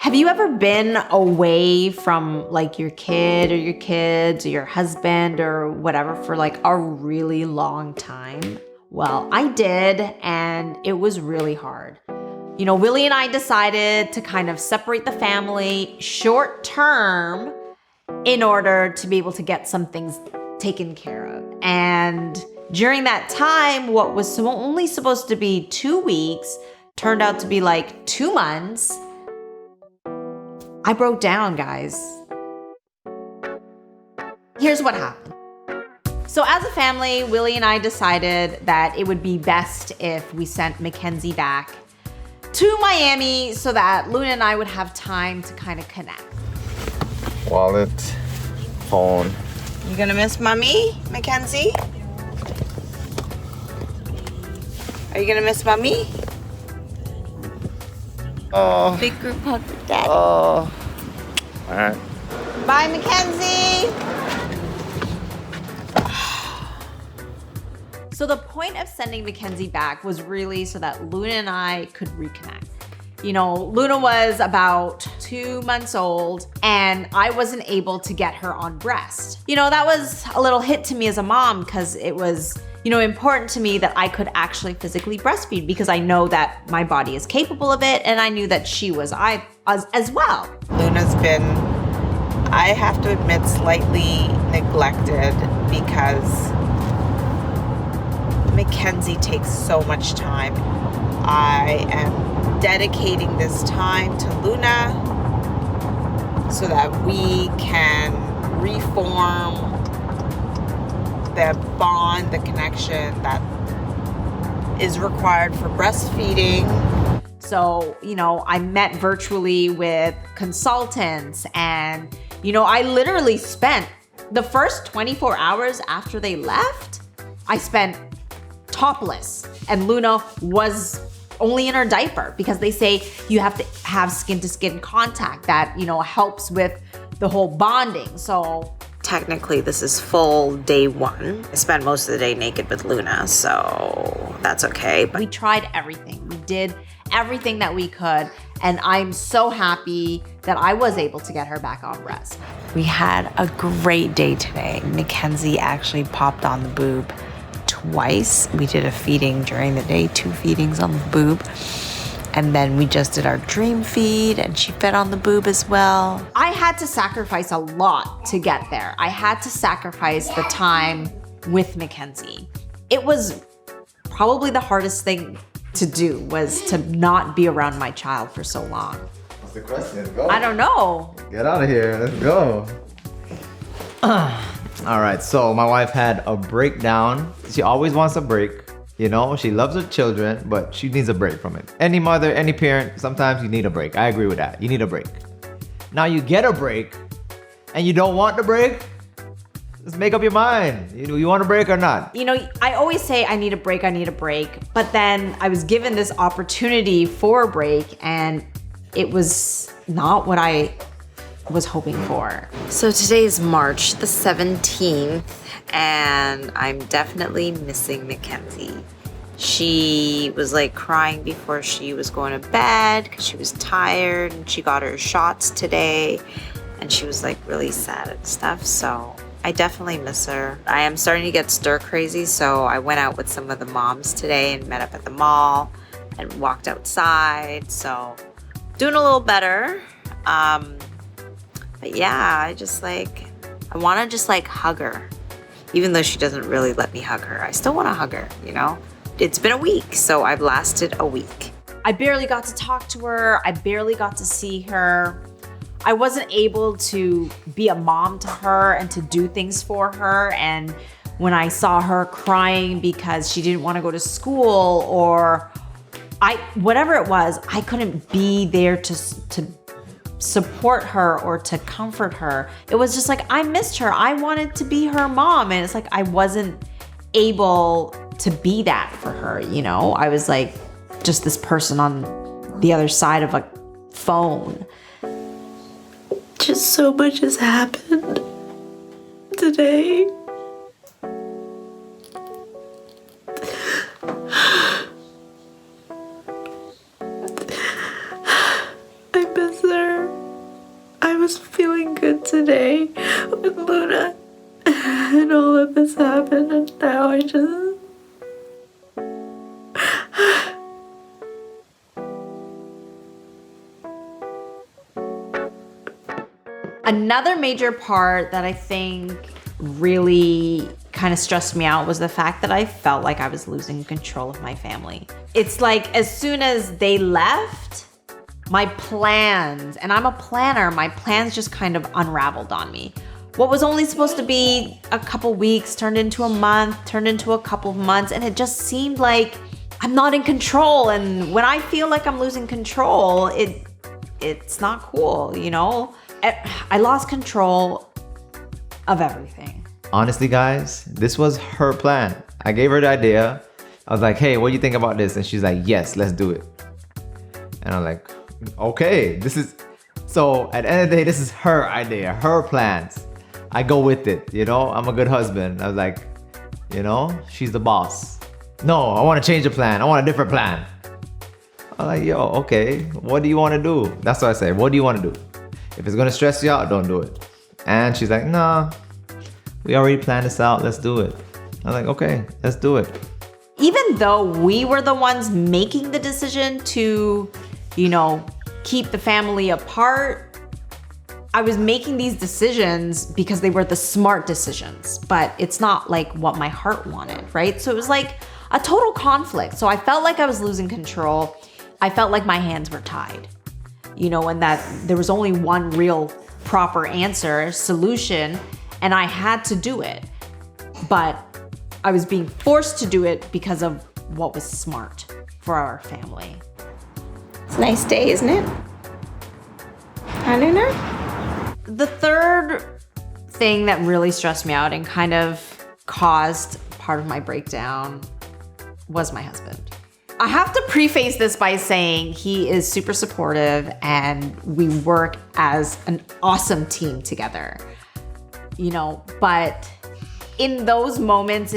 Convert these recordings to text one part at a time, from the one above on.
Have you ever been away from like your kid or your kids or your husband or whatever for like a really long time? Well, I did, and it was really hard. You know, Willie and I decided to kind of separate the family short term in order to be able to get some things taken care of. And during that time, what was only supposed to be 2 weeks turned out to be like 2 months. I broke down, guys. Here's what happened. So as a family, Willie and I decided that it would be best if we sent Mackenzie back to Miami so that Luna and I would have time to kind of connect. Wallet, phone. You gonna miss mommy, Mackenzie? Are you gonna miss mommy? Oh. Big group hug for daddy. Oh. All right. Bye, Mackenzie. So the point of sending Mackenzie back was really so that Luna and I could reconnect. You know, Luna was about 2 months old and I wasn't able to get her on breast. You know, that was a little hit to me as a mom because it was, you know, important to me that I could actually physically breastfeed because I know that my body is capable of it and I knew that she was as well. Luna's been, I have to admit, slightly neglected because Mackenzie takes so much time. I am dedicating this time to Luna so that we can reform the bond, the connection that is required for breastfeeding. So, you know, I met virtually with consultants and, you know, I literally spent the first 24 hours after they left, I spent topless and Luna was only in her diaper because they say you have to have skin to skin contact that, you know, helps with the whole bonding. So technically this is full day 1. I spent most of the day naked with Luna, so that's okay. But we tried everything. We did everything that we could. And I'm so happy that I was able to get her back on breast. we had a great day today. Mackenzie actually popped on the boob twice. We did a feeding during the day, 2 feedings on the boob. And then we just did our dream feed and she fed on the boob as well. I had to sacrifice a lot to get there. I had to sacrifice the time with Mackenzie. It was probably the hardest thing to do was to not be around my child for so long. What's the question? Go. I don't know. Get out of here. Let's go. All right, so my wife had a breakdown. She always wants a break. You know, she loves her children, but she needs a break from it. Any mother, any parent, sometimes you need a break. I agree with that. You need a break. Now you get a break and you don't want the break, just make up your mind. You want a break or not? You know, I always say I need a break, but then I was given this opportunity for a break and it was not what I was hoping for. So today is March the 17th and I'm definitely missing Mackenzie. She was like crying before she was going to bed because she was tired and she got her shots today and she was like really sad and stuff. So I definitely miss her. I am starting to get stir crazy, so I went out with some of the moms today and met up at the mall and walked outside. So doing a little better. But yeah, I want to just like hug her. Even though she doesn't really let me hug her, I still want to hug her, you know? It's been a week, so I've lasted a week. I barely got to talk to her. I barely got to see her. I wasn't able to be a mom to her and to do things for her. And when I saw her crying because she didn't want to go to school or whatever it was, I couldn't be there to support her or to comfort her. It was just like, I missed her. I wanted to be her mom. And it's like, I wasn't able to be that for her, you know? I was like just this person on the other side of a phone. Just so much has happened today. I miss her. I was feeling good today with Luna, and all of this happened, and now I just... Another major part that I think really kind of stressed me out was the fact that I felt like I was losing control of my family. It's like as soon as they left, my plans, and I'm a planner, my plans just kind of unraveled on me. What was only supposed to be a couple weeks turned into a month, turned into a couple of months, and it just seemed like I'm not in control. And when I feel like I'm losing control, it's not cool, you know? I lost control of everything. Honestly, guys, this was her plan. I gave her the idea. I was like, hey, what do you think about this? And she's like, yes, let's do it. And I'm like, okay, so at the end of the day, this is her idea, her plans. I go with it, you know? I'm a good husband. I was like, you know, she's the boss. No, I want to change the plan. I want a different plan. I'm like, yo, okay, what do you want to do? That's what I say. What do you want to do? If it's gonna stress you out, don't do it. And she's like, nah, we already planned this out, let's do it. I'm like, okay, let's do it. Even though we were the ones making the decision to, you know, keep the family apart, I was making these decisions because they were the smart decisions, but it's not like what my heart wanted, right? So it was like a total conflict. So I felt like I was losing control. I felt like my hands were tied. You know, and that there was only one real proper answer, solution, and I had to do it. But I was being forced to do it because of what was smart for our family. It's a nice day, isn't it? I don't know. The third thing that really stressed me out and kind of caused part of my breakdown was my husband. I have to preface this by saying he is super supportive and we work as an awesome team together, you know, but in those moments,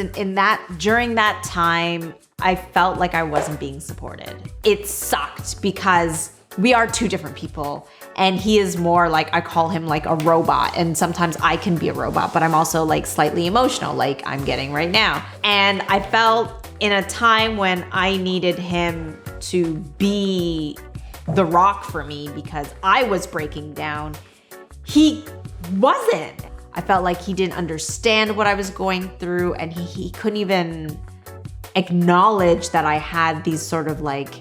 during that time, I felt like I wasn't being supported. It sucked because we are two different people and he is more like, I call him like a robot, and sometimes I can be a robot, but I'm also like slightly emotional, like I'm getting right now. And I felt in a time when I needed him to be the rock for me because I was breaking down, he wasn't. I felt like he didn't understand what I was going through, and he couldn't even acknowledge that I had these sort of like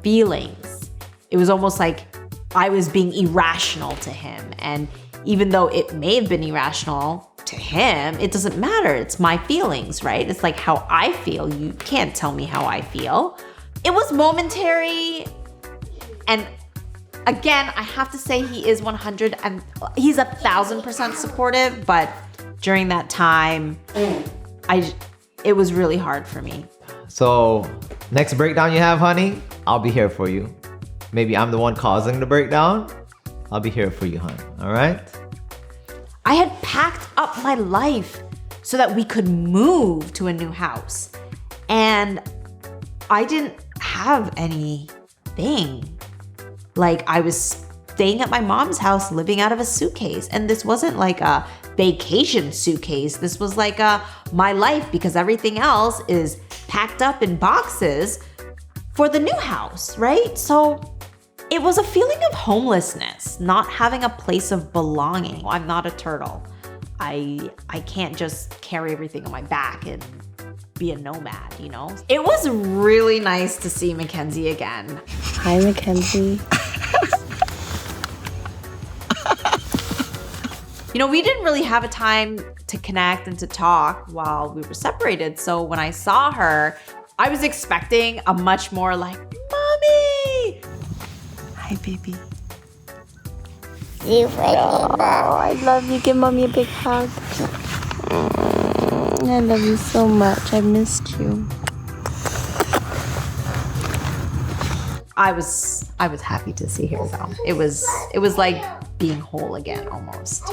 feelings. It was almost like I was being irrational to him. And even though it may have been irrational to him, it doesn't matter. It's my feelings, right? It's like how I feel. You can't tell me how I feel. It was momentary. And again, I have to say he is 100 and he's 1,000% supportive, but during that time, it was really hard for me. So next breakdown you have, honey, I'll be here for you. Maybe I'm the one causing the breakdown. I'll be here for you, hon. All right? I had packed up my life so that we could move to a new house. And I didn't have anything. Like, I was staying at my mom's house, living out of a suitcase. And this wasn't like a vacation suitcase. This was like my life, because everything else is packed up in boxes for the new house, right? So it was a feeling of homelessness, not having a place of belonging. I'm not a turtle. I can't just carry everything on my back and be a nomad, you know? It was really nice to see Mackenzie again. Hi, Mackenzie. You know, we didn't really have a time to connect and to talk while we were separated. So when I saw her, I was expecting a much more like, Mommy! Hi, baby. You freaking I love you. Give Mommy a big hug. I love you so much. I missed you. I was happy to see her though. It was like being whole again almost.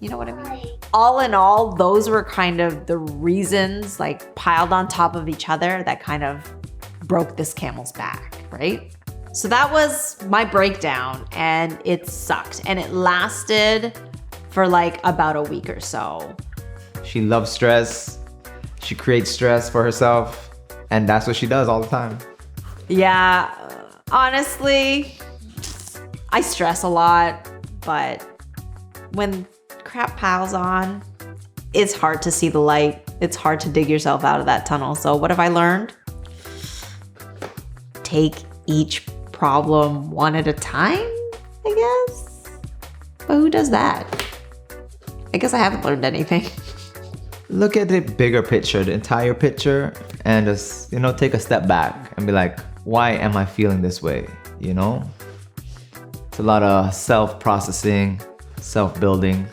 You know what I mean? All in all, those were kind of the reasons, like piled on top of each other, that kind of broke this camel's back, right? So that was my breakdown, and it sucked. And it lasted for like about a week or so. She loves stress. She creates stress for herself. And that's what she does all the time. Yeah, honestly, I stress a lot, but when crap piles on, it's hard to see the light. It's hard to dig yourself out of that tunnel. So what have I learned? Take each problem one at a time, I guess. But who does that? I guess I haven't learned anything. Look at the bigger picture, the entire picture, and just, take a step back and be like, why am I feeling this way? It's a lot of self-processing, self-building.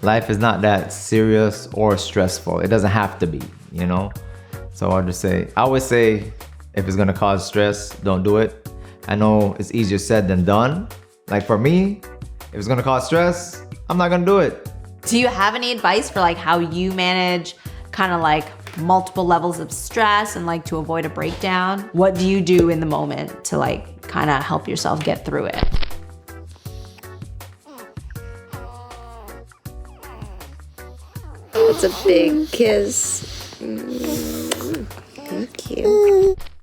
Life is not that serious or stressful. It doesn't have to be, So I always say, if it's gonna cause stress, don't do it. I know it's easier said than done. Like for me, if it's gonna cause stress, I'm not gonna do it. Do you have any advice for like how you manage kind of like multiple levels of stress and like to avoid a breakdown? What do you do in the moment to like kind of help yourself get through it? It's a big kiss. Thank you.